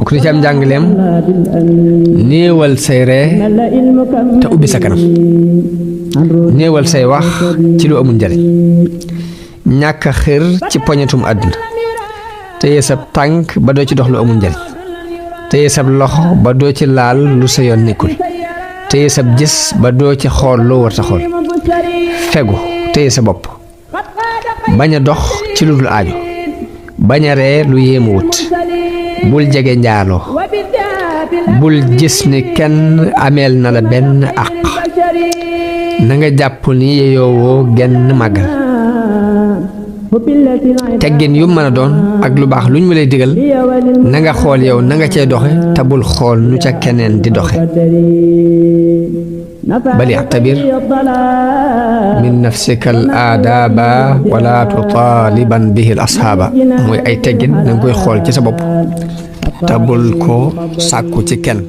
bokk na ci am njàngaleem néewal say ree te ubbi sa kanam néewal say wax ci lu amul njariñ ñàkk a xër ci poñetum àdduna téye sab tànk ba doo ci dox lu amul njariñ téye sab loxo ba doo ci laal lu sa yoon nekkul téye sab gis ba doo ci xool loo war sa xool fegu téye sa bopp bañ a dox ci lu dul aajo bañ a ree lu yéemu wut bul jege njaaloo bul gis ni kenn ameel na la benn àq na nga jàpp ni yeyoowoo genn màggal teggin yu mën a doon ak lu baax luñ ma lay digal na nga xool yow na nga cay doxe te bul xool nu ca keneen di doxe bal i'tabir min nafsika al aadaaba wala tutaaliban bihi al ashaaba mooy ay teggin na nga koy xool ci sa bopp te bul ko sàkku ci kenn